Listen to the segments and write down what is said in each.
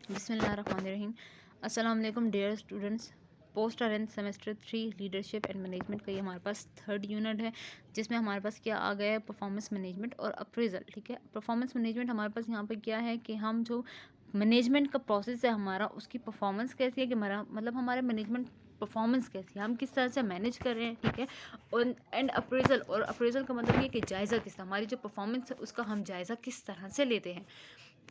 बिस्मिल्लाहिर्रहमानिर्रहीम। अस्सलाम वालेकुम dear students. Post orange semester 3 leadership and management का ये हमारे पास थर्ड यूनिट है, जिसमें हमारे पास क्या आ गया है, परफॉर्मेंस मैनेजमेंट और अप्रेजल। ठीक है, परफॉर्मेंस मैनेजमेंट हमारे पास यहाँ पे क्या है कि हम जो मैनेजमेंट का प्रोसेस है हमारा, उसकी परफॉर्मेंस कैसी है कि हमारा मतलब हमारे मैनेजमेंट परफॉर्मेंस कैसी है, हम किस तरह से मैनेज कर रहे हैं। ठीक है, और एंड अप्रेजल, और अप्रेजल का मतलब ये कि जायज़ा किस तरह, हमारी जो परफॉर्मेंस है उसका हम जायज़ा किस तरह से लेते हैं।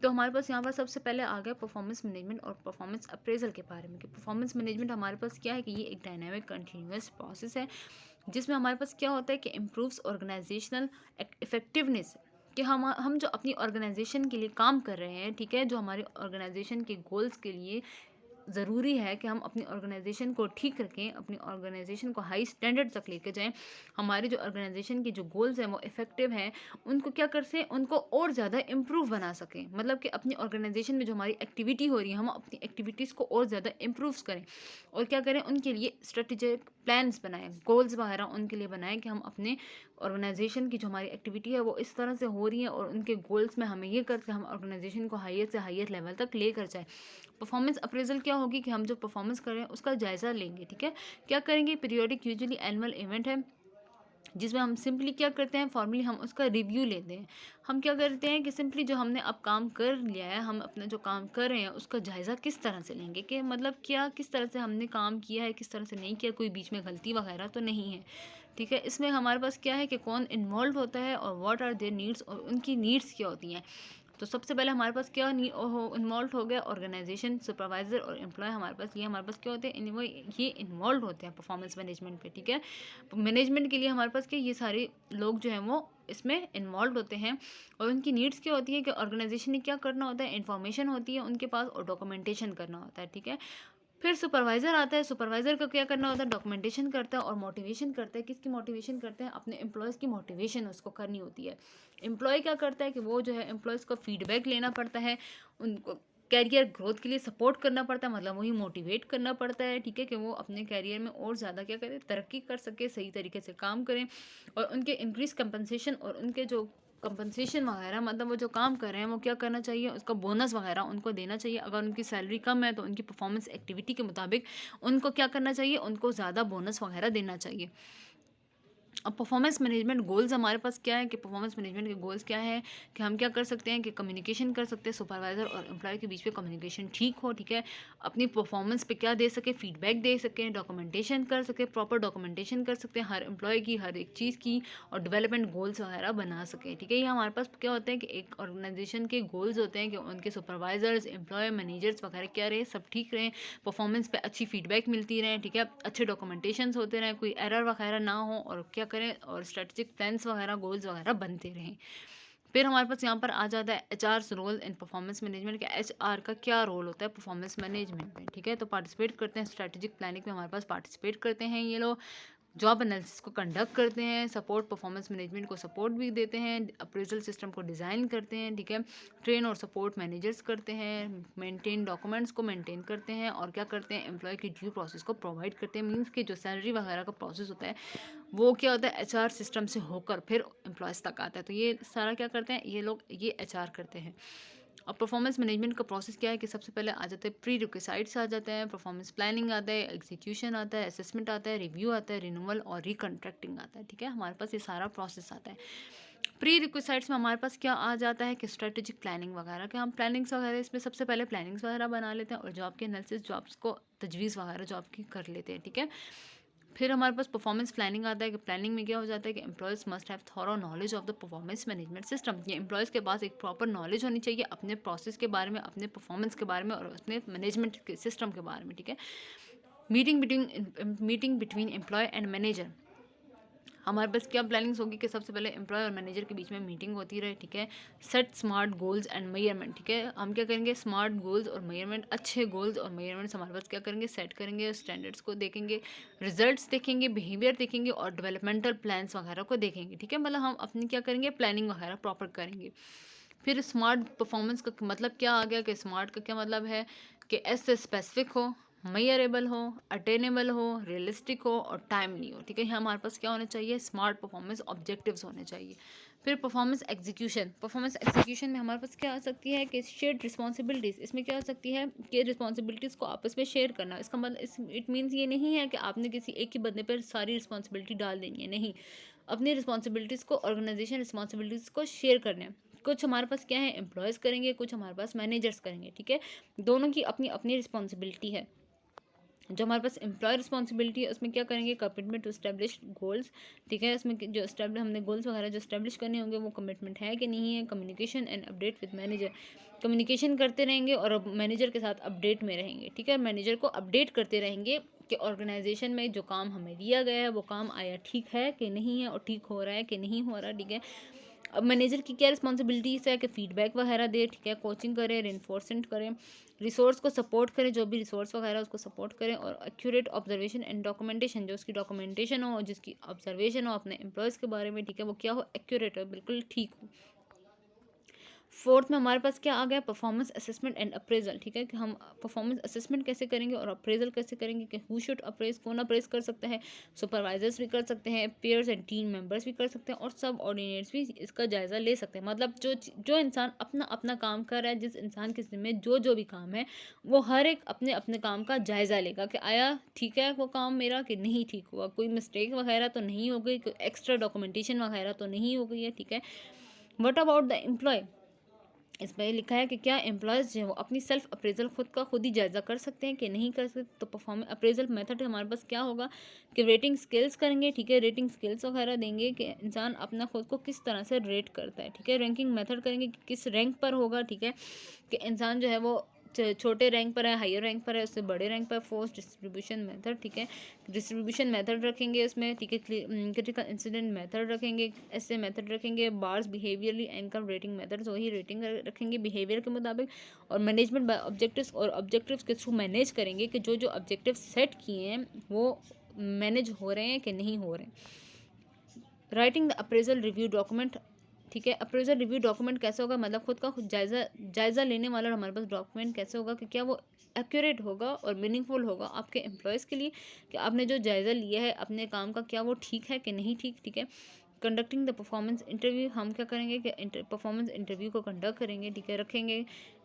तो हमारे पास यहाँ पर सबसे पहले आ गया परफॉर्मेंस मैनेजमेंट और परफॉर्मेंस अप्रेजल के बारे में। कि परफॉर्मेंस मैनेजमेंट हमारे पास क्या है कि ये एक डायनामिक कंटिन्यूअस प्रोसेस है, जिसमें हमारे पास क्या होता है कि इम्प्रूव्स ऑर्गेनाइजेशनल इफेक्टिवनेस। कि हम जो अपनी ऑर्गेनाइजेशन के लिए काम कर रहे हैं, ठीक है, जो हमारे ऑर्गेनाइजेशन के गोल्स के लिए ज़रूरी है कि हम अपनी ऑर्गेनाइजेशन को ठीक रखें, अपनी ऑर्गेनाइजेशन को हाई स्टैंडर्ड तक लेके जाएं। हमारे जो ऑर्गेनाइजेशन के जो गोल्स हैं वो इफेक्टिव हैं, उनको क्या कर सकें, उनको और ज़्यादा इम्प्रूव बना सकें। मतलब कि अपनी ऑर्गेनाइजेशन में जो हमारी एक्टिविटी हो रही है, हम अपनी एक्टिविटीज़ को और ज़्यादा इम्प्रूव करें और क्या करें, उनके लिए स्ट्रेटेजिक प्लान्स बनाएं, गोल्स वगैरह उनके लिए बनाएं कि हम अपने ऑर्गेनाइजेशन की जो हमारी एक्टिविटी है वो इस तरह से हो रही है और उनके गोल्स में हमें ये करके हम ऑर्गेनाइजेशन को हाईएस्ट से हाईएस्ट लेवल तक लेकर जाएं। परफॉर्मेंस अप्रेजल क्या होगी कि हम जो परफॉर्मेंस कर रहे हैं उसका जायज़ा लेंगे। ठीक है, क्या करेंगे, पीरियोडिक यूजुअली एनुअल इवेंट है, जिसमें हम सिंपली क्या करते हैं, फॉर्मली हम उसका रिव्यू लेते हैं। हम क्या करते हैं कि सिंपली जो हमने अब काम कर लिया है, हम अपना जो काम कर रहे हैं उसका जायज़ा किस तरह से लेंगे, कि मतलब क्या किस तरह से हमने काम किया है, किस तरह से नहीं किया, कोई बीच में गलती वगैरह तो नहीं है। ठीक है, इसमें हमारे पास क्या है कि कौन इन्वॉल्व होता है और व्हाट आर देयर नीड्स, और उनकी नीड्स क्या होती हैं। तो सबसे पहले हमारे पास क्या इन्वॉल्व हो गया, ऑर्गेनाइजेशन, सुपरवाइजर और एम्प्लॉय। हमारे पास क्या होते हैं, ये इन्वॉल्व होते हैं परफॉर्मेंस मैनेजमेंट पे। ठीक है, मैनेजमेंट के लिए हमारे पास क्या, ये सारे लोग जो हैं वो इसमें इन्वॉल्व होते हैं। और उनकी नीड्स क्या होती है कि ऑर्गेनाइजेशन ने क्या करना होता है, इन्फॉर्मेशन होती है उनके पास और डॉक्यूमेंटेशन करना होता है। ठीक है, फिर सुपरवाइज़र आता है, सुपरवाइज़र का क्या करना होता है, डॉक्यूमेंटेशन करता है और मोटिवेशन करता है। किसकी मोटिवेशन करते हैं, अपने एम्प्लॉयज़ की मोटिवेशन उसको करनी होती है। एम्प्लॉय क्या करता है कि वो जो है एम्प्लॉयज़ का फीडबैक लेना पड़ता है, उनको कैरियर ग्रोथ के लिए सपोर्ट करना पड़ता है, मतलब वही मोटिवेट करना पड़ता है। ठीक है, कि वो अपने कैरियर में और ज़्यादा क्या करें, तरक्की कर सके, सही तरीके से काम करें और उनके इंक्रीज कंपनसेशन और उनके जो कंपनसेशन वगैरह, मतलब वो जो काम कर रहे हैं वो क्या करना चाहिए, उसका बोनस वगैरह उनको देना चाहिए। अगर उनकी सैलरी कम है तो उनकी परफॉर्मेंस एक्टिविटी के मुताबिक उनको क्या करना चाहिए, उनको ज़्यादा बोनस वगैरह देना चाहिए। अब परफॉर्मेंस मैनेजमेंट गोल्स हमारे पास क्या है कि परफॉर्मेंस मैनेजमेंट के गोल्स क्या है कि हम क्या कर सकते हैं कि कम्युनिकेशन कर सकते हैं, सुपरवाइजर और एम्प्लॉय के बीच में कम्युनिकेशन ठीक हो। ठीक है, अपनी परफॉर्मेंस पे क्या दे सके, फीडबैक दे सकें, डॉक्यूमेंटेशन कर सके, प्रॉपर डॉक्यूमेंटेशन कर सकते हैं हर एम्प्लॉय की, हर एक चीज़ की, और डेवलपमेंट गोल्स वगैरह बना सके। ठीक है, ये हमारे पास क्या होता है कि एक ऑर्गेनाइजेशन के गोल्स होते हैं कि उनके सुपरवाइजर्स, एम्प्लॉय, मैनेजर्स वगैरह क्या रहे, सब ठीक रहें, परफॉर्मेंस पे अच्छी फीडबैक मिलती रहे। ठीक है, अच्छे डॉक्यूमेंटेशंस होते रहें, कोई एरर वगैरह ना हो, और क्या करें, और स्ट्रेटजिक प्लान्स वगैरह, गोल्स वगैरह बनते रहें। फिर हमारे पास यहाँ पर आ जाता है HR role in performance management. के एचआर का क्या रोल होता है परफॉर्मेंस मैनेजमेंट में। ठीक है, तो पार्टिसिपेट करते हैं स्ट्रेटेजिक प्लानिंग में, हमारे पास पार्टिसिपेट करते हैं ये लोग, जॉब एनालिसिस को कंडक्ट करते हैं, सपोर्ट परफॉर्मेंस मैनेजमेंट को सपोर्ट भी देते हैं, अप्रेजल सिस्टम को डिज़ाइन करते हैं। ठीक है, ट्रेन और सपोर्ट मैनेजर्स करते हैं, मेंटेन डॉक्यूमेंट्स को मेंटेन करते हैं, और क्या करते हैं, एम्प्लॉय की ड्यू प्रोसेस को प्रोवाइड करते हैं। मीन्स कि जो सैलरी वगैरह का प्रोसेस होता है वो क्या होता है, एचआर सिस्टम से होकर फिर एम्प्लॉयज़ तक आता है। तो ये सारा क्या करते हैं ये लोग, ये एचआर करते हैं। अब परफॉर्मेंस मैनेजमेंट का प्रोसेस क्या है कि सबसे पहले आ जाते हैं प्री रिक्विसाइट्स आ जाते हैं, परफॉर्मेंस प्लानिंग आता है, एग्जीक्यूशन आता है, असेसमेंट आता है, रिव्यू आता है, रिन्यूअल और रिकॉन्ट्रैक्टिंग आता है। ठीक है, हमारे पास ये सारा प्रोसेस आता है। प्री रिक्विसाइट्स में हमारे पास क्या आ जाता है कि स्ट्रेटेजिक प्लानिंग वगैरह, कि हम प्लानिंग्स वगैरह इसमें सबसे पहले प्लानिंग्स वगैरह बना लेते हैं और जॉब के एनालिसिस, जॉब्स को तजवीज़ वगैरह जॉब की कर लेते हैं। ठीक है, फिर हमारे पास परफॉर्मेंस प्लानिंग आता है कि प्लानिंग में क्या हो जाता है कि employees must have thorough knowledge of the performance management system. ये एम्प्लॉयज़ के पास एक प्रॉपर नॉलेज होनी चाहिए अपने प्रोसेस के बारे में, अपने परफॉर्मेंस के बारे में और अपने मैनेजमेंट के सिस्टम के बारे में। ठीक है, meeting between employee and manager, हमारे पास क्या प्लानिंग्स होगी कि सबसे पहले एम्प्लॉय और मैनेजर के बीच में मीटिंग होती रहे। ठीक है, set smart goals and measurement. ठीक है, हम क्या करेंगे, स्मार्ट गोल्स और मेजरमेंट, अच्छे गोल्स और मेजरमेंट्स हमारे पास क्या करेंगे, सेट करेंगे, स्टैंडर्ड्स को देखेंगे, रिजल्ट्स देखेंगे, बिहेवियर देखेंगे और डेवलपमेंटल प्लान्स वगैरह को देखेंगे। ठीक है, मतलब हम अपनी क्या करेंगे, प्लानिंग वगैरह प्रॉपर करेंगे। फिर स्मार्ट परफॉर्मेंस का मतलब क्या आ गया कि स्मार्ट का क्या मतलब है कि एस से स्पेसिफिक हो, मेजरेबल हो, अटेनेबल हो, रियलिस्टिक हो और टाइमली हो। ठीक है, यहाँ हमारे पास क्या होना चाहिए, स्मार्ट परफॉर्मेंस ऑब्जेक्टिव्स होने चाहिए। फिर परफॉर्मेंस एग्जीक्यूशन में हमारे पास क्या आ सकती है कि शेयर्ड रिस्पॉन्सिबिलिटीज़। इसमें क्या हो सकती है कि रिस्पॉन्सिबिलिटीज़ को आपस में शेयर करना। इसका मतलब इट मीन्स ये नहीं है कि आपने किसी एक ही बंदे पर सारी रिस्पॉन्सिबिलिटी डाल देनी है, नहीं। अपनी रिस्पॉन्सिबिलिटीज़ को, ऑर्गेनाइजेशन रिस्पॉन्सिबिलिटीज़ को शेयर करना है। कुछ हमारे पास क्या है, एम्प्लॉयज़ करेंगे, कुछ हमारे पास मैनेजर्स करेंगे, ठीक है। दोनों की अपनी अपनी रिस्पॉन्सिबिलिटी है। जो हमारे पास एम्प्लॉय रिस्पॉन्सिबिलिटी है उसमें क्या करेंगे, कमिटमेंट टू एस्टेब्लिश गोल्स, ठीक है। इसमें जो हमने गोल्स वगैरह जो एस्टेब्लिश करने होंगे वो कमिटमेंट है कि नहीं है। Communication and update with manager, communication करते रहेंगे और अब मैनेजर के साथ अपडेट में रहेंगे, ठीक है। मैनेजर को अपडेट करते रहेंगे कि ऑर्गेनाइजेशन में जो काम हमें दिया गया है वो काम आया ठीक है कि नहीं है, और ठीक हो रहा है कि नहीं हो रहा, ठीक है। अब मैनेजर की क्या रिस्पॉन्सिबिलिटीज़ है कि फीडबैक वगैरह दे, ठीक है, कोचिंग करें, रेनफोर्समेंट करें, रिसोर्स को सपोर्ट करें, जो भी रिसोर्स वगैरह उसको सपोर्ट करें, और एक्यूरेट ऑब्जर्वेशन एंड डॉक्यूमेंटेशन, जो उसकी डॉक्यूमेंटेशन हो, जिसकी ऑब्जर्वेशन हो अपने एम्प्लॉयज़ के बारे में, ठीक है, वो क्या हो, एक्यूरेट हो, बिल्कुल ठीक हो। फोर्थ में हमारे पास क्या आ गया, परफॉर्मेंस असेसमेंट एंड अप्रेजल, ठीक है, कि हम परफॉर्मेंस असेसमेंट कैसे करेंगे और अप्रेजल कैसे करेंगे, कि हु शुड अप्रेज, कौन अप्रेज कर सकता है। सुपरवाइजर्स भी कर सकते हैं, पेयर्स एंड टीम मेंबर्स भी कर सकते हैं, और सब ऑर्डिनेट्स भी इसका जायज़ा ले सकते हैं। मतलब जो इंसान अपना अपना काम कर रहा है, जिस इंसान के ज़िम्मे जो भी काम है, वो हर एक अपने अपने काम का जायज़ा लेगा कि आया ठीक है वो काम मेरा कि नहीं ठीक हुआ, कोई मिस्टेक वगैरह तो नहीं हो गई, कोई एक्स्ट्रा डॉक्यूमेंटेशन वगैरह तो नहीं हो गई है, ठीक है। व्हाट अबाउट द एम्प्लॉय, इसमें लिखा है कि क्या एम्प्लॉयज़ जो है वो अपनी सेल्फ अप्रेजल खुद ही जायज़ा कर सकते हैं कि नहीं कर सकते। तो परफॉर्मेंस अप्रेजल मेथड हमारे पास क्या होगा कि रेटिंग स्किल्स करेंगे, ठीक है, रेटिंग स्किल्स वगैरह देंगे कि इंसान अपना खुद को किस तरह से रेट करता है, ठीक है। रैंकिंग मेथड करेंगे कि किस रैंक पर होगा, ठीक है, कि इंसान जो है वो छोटे रैंक पर है, हायर रैंक पर है, उससे बड़े रैंक पर। फोर्स डिस्ट्रीब्यूशन मेथड, ठीक है, डिस्ट्रीब्यूशन मेथड रखेंगे उसमें, ठीक है। क्रिटिकल इंसिडेंट मेथड रखेंगे, ऐसे मेथड रखेंगे। Bars behaviourally anchor rating methods, वही रेटिंग रखेंगे बिहेवियर के मुताबिक। और मैनेजमेंट बाय ऑब्जेक्टिव्स, और ऑब्जेक्टिव्स के थ्रू मैनेज करेंगे कि जो ऑब्जेक्टिव सेट किए हैं वो मैनेज हो रहे हैं कि नहीं हो रहे हैं। Writing the appraisal review document, ठीक है। अप्रेजल रिव्यू डॉक्यूमेंट कैसे होगा, मतलब खुद का खुद जायज़ा लेने वाला हमारे पास डॉक्यूमेंट कैसे होगा कि क्या वो एक्यूरेट होगा और मीनिंगफुल होगा आपके एम्प्लॉयज़ के लिए, कि आपने जो जायज़ा लिया है अपने काम का क्या वो ठीक है कि नहीं ठीक, ठीक है। कंडक्टिंग द परफॉर्मेंस इंटरव्यू, हम क्या करेंगे कि परफॉर्मेंस इंटरव्यू को कंडक्ट करेंगे, ठीक है, रखेंगे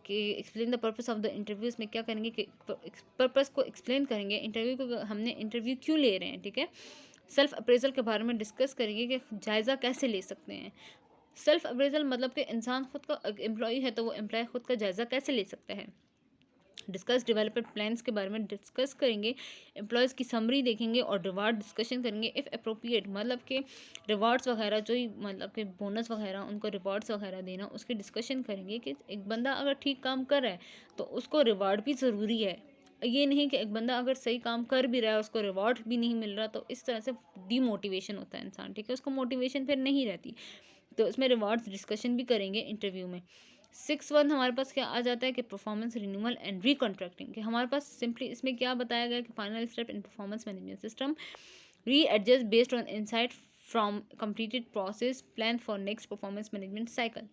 कि explain the purpose of the interviews में क्या करेंगे कि पर्पस को एक्सप्लेन करेंगे, इंटरव्यू को हमने इंटरव्यू क्यों ले रहे हैं, ठीक है। सेल्फ अप्रेजल के बारे में डिस्कस करेंगे कि जायज़ा कैसे ले सकते हैं। सेल्फ अप्रेजल मतलब कि इंसान खुद का एम्प्लॉय है तो वो एम्प्लॉय खुद का जायज़ा कैसे ले सकता है। डिस्कस डेवलपमेंट प्लान्स के बारे में डिस्कस करेंगे, एम्प्लॉयज़ की समरी देखेंगे और रिवार्ड डिस्कशन करेंगे इफ़ अप्रोप्रिएट, मतलब कि रिवार्ड्स वगैरह जो ही मतलब कि बोनस वगैरह उनको रिवार्ड्स वगैरह देना उसकी डिस्कशन करेंगे कि एक बंदा अगर ठीक काम कर रहा है तो उसको रिवार्ड भी ज़रूरी है। ये नहीं कि एक बंदा अगर सही काम कर भी रहा है उसको रिवार्ड भी नहीं मिल रहा, तो इस तरह से डीमोटिवेशन होता है इंसान, ठीक है, उसको मोटिवेशन फिर नहीं रहती। तो इसमें रिवार्ड्स डिस्कशन भी करेंगे इंटरव्यू में। 6.1 हमारे पास क्या आ जाता है कि परफॉर्मेंस रिन्यूअल एंड रिकॉन्ट्रैक्टिंग, कि हमारे पास सिंपली इसमें क्या बताया गया कि final step in performance management system, readjust based on insight from completed process, plan for next performance management cycle.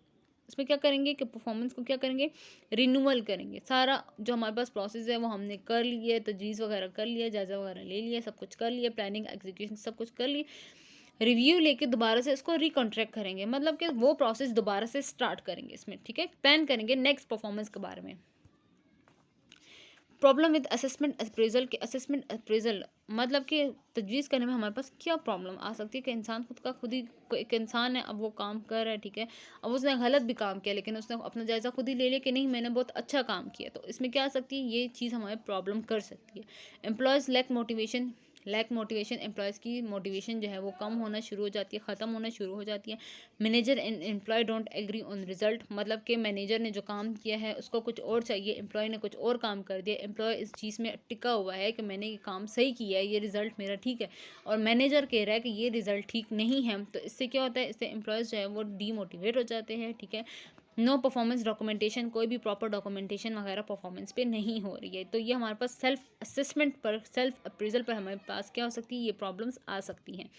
इसमें क्या करेंगे कि परफॉर्मेंस को क्या करेंगे, रिन्यूअल करेंगे। सारा जो हमारे पास प्रोसेस है वो हमने कर लिए, तजवीज़ वगैरह कर लिया, जायज़ा वगैरह ले लिया, सब कुछ कर लिया, प्लानिंग एग्जीक्यूशन सब कुछ कर लिए, रिव्यू लेके दोबारा से इसको रिकॉन्ट्रैक्ट करेंगे, मतलब कि वो प्रोसेस दोबारा से स्टार्ट करेंगे इसमें, ठीक है। प्लान करेंगे नेक्स्ट परफॉर्मेंस के बारे में। प्रॉब्लम विद असेसमेंट अप्रेजल, के असेसमेंट अप्रेजल मतलब कि तजवीज़ करने में हमारे पास क्या प्रॉब्लम आ सकती है कि इंसान खुद ही एक इंसान है, अब वो काम कर रहा है, ठीक है, अब उसने गलत भी काम किया लेकिन उसने अपना जायज़ा खुद ही ले लिया कि नहीं मैंने बहुत अच्छा काम किया, तो इसमें क्या आ सकती है, ये चीज़ हमारे प्रॉब्लम कर सकती है। एम्प्लॉयज़ लैक मोटिवेशन, एम्प्लॉयज़ की मोटिवेशन जो है वो कम होना शुरू हो जाती है, ख़त्म होना शुरू हो जाती है। Manager and employee don't agree on result, मतलब कि मैनेजर ने जो काम किया है उसको कुछ और चाहिए, एम्प्लॉय ने कुछ और काम कर दिया। एम्प्लॉय इस चीज़ में टिका हुआ है कि मैंने ये काम सही किया है, ये रिज़ल्ट मेरा ठीक है, और मैनेजर कह रहा है कि ये रिज़ल्ट ठीक नहीं है। तो इससे क्या होता है, इससे एम्प्लॉयज़ जो है वो डीमोटिवेट हो जाते हैं, ठीक है। नो परफॉर्मेंस डॉक्यूमेंटेशन, कोई भी प्रॉपर डॉक्यूमेंटेशन वगैरह परफॉर्मेंस पे नहीं हो रही है। तो ये हमारे पास सेल्फ असेसमेंट पर, सेल्फ अप्रेजल पर हमारे पास क्या हो सकती है, ये प्रॉब्लम्स आ सकती हैं।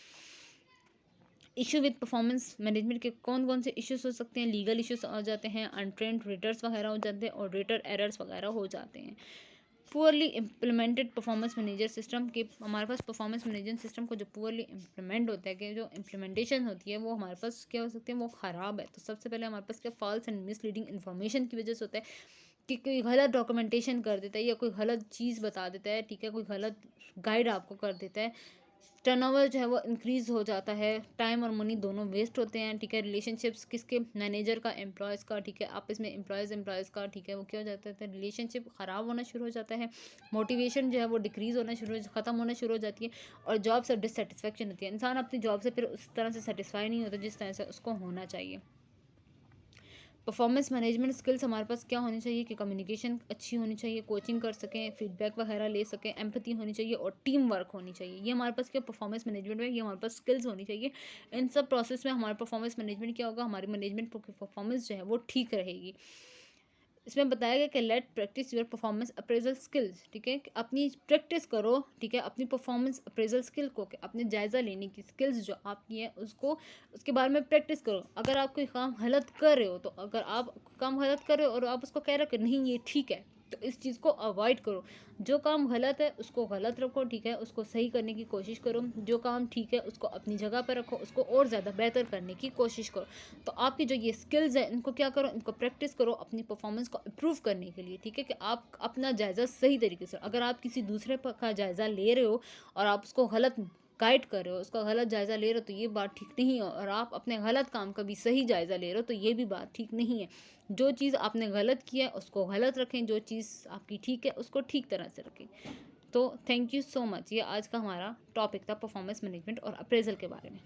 इशू विद परफॉर्मेंस मैनेजमेंट के कौन कौन से इश्यूज हो सकते हैं, लीगल इश्यूज आ जाते हैं, अनट्रेंड रेटर्स वगैरह हो जाते हैं, और रेटर एरर्स वगैरह हो जाते हैं। Poorly implemented performance manager system के हमारे पास परफॉर्मेंस मैनेजमेंट सिस्टम को जो पुअरली इम्प्लीमेंट होता है कि जो इम्प्लीमेंटेशन होती है वो हमारे पास क्या हो सकती है, वो ख़राब है। तो सबसे पहले हमारे पास क्या फॉल्स एंड मिसलीडिंग इन्फॉर्मेशन की वजह से होता है कि कोई गलत डॉक्यूमेंटेशन कर देता है या कोई गलत चीज़ बता देता है, ठीक है, कोई गलत गाइड आपको कर देता है। टर्नओवर जो है वो इंक्रीज़ हो जाता है, टाइम और मनी दोनों वेस्ट होते हैं, ठीक है। रिलेशनशिप्स किसके, मैनेजर का, एम्प्लॉयज़ का, ठीक है, आपस में एम्प्लॉयज़ का, ठीक है, वो क्या हो जाता है, रिलेशनशिप ख़राब होना शुरू हो जाता है। मोटिवेशन जो है वो डिक्रीज़ होना ख़त्म होना शुरू हो जाती है और जॉब से डिससेटिस्फेक्शन होती है। इंसान अपनी जॉब से फिर उस तरह से सेटिस्फाई नहीं होता जिस तरह से उसको होना चाहिए। परफॉर्मेंस मैनेजमेंट स्किल्स हमारे पास क्या होनी चाहिए कि कम्युनिकेशन अच्छी होनी चाहिए, कोचिंग कर सकें, फीडबैक वगैरह ले सकें, एम्पैथी होनी चाहिए और टीम वर्क होनी चाहिए। ये हमारे पास क्या परफॉर्मेंस मैनेजमेंट में ये हमारे पास स्किल्स होनी चाहिए। इन सब प्रोसेस में हमारा परफॉर्मेंस मैनेजमेंट क्या होगा, हमारी मैनेजमेंट परफॉर्मेंस जो है वो ठीक रहेगी। इसमें बताया गया कि let practice your performance appraisal skills, ठीक है, कि अपनी प्रैक्टिस करो, ठीक है, अपनी परफॉर्मेंस अप्रेजल स्किल को, कि अपने जायज़ा लेने की स्किल्स जो आपकी है उसको, उसके बारे में प्रैक्टिस करो। अगर आप कोई काम गलत कर रहे हो, तो अगर आप काम गलत कर रहे हो और आप उसको कह रहे हो कि नहीं ये ठीक है, तो इस चीज़ को अवॉइड करो। जो काम गलत है उसको गलत रखो, ठीक है, उसको सही करने की कोशिश करो। जो काम ठीक है उसको अपनी जगह पर रखो, उसको और ज़्यादा बेहतर करने की कोशिश करो। तो आपकी जो ये स्किल्स हैं इनको क्या करो, इनको प्रैक्टिस करो अपनी परफॉर्मेंस को इम्प्रूव करने के लिए, ठीक है, कि आप अपना जायज़ा सही तरीके से, अगर आप किसी दूसरे का जायज़ा ले रहे हो और आप उसको गलत गाइड कर रहे हो, उसका गलत जायज़ा ले रहे हो, तो ये बात ठीक नहीं है। और आप अपने गलत काम का भी सही जायज़ा ले रहे हो तो ये भी बात ठीक नहीं है। जो चीज़ आपने गलत किया है उसको गलत रखें, जो चीज़ आपकी ठीक है उसको ठीक तरह से रखें। तो थैंक यू सो मच। ये आज का हमारा टॉपिक था परफॉर्मेंस मैनेजमेंट और अप्रेजल के बारे में।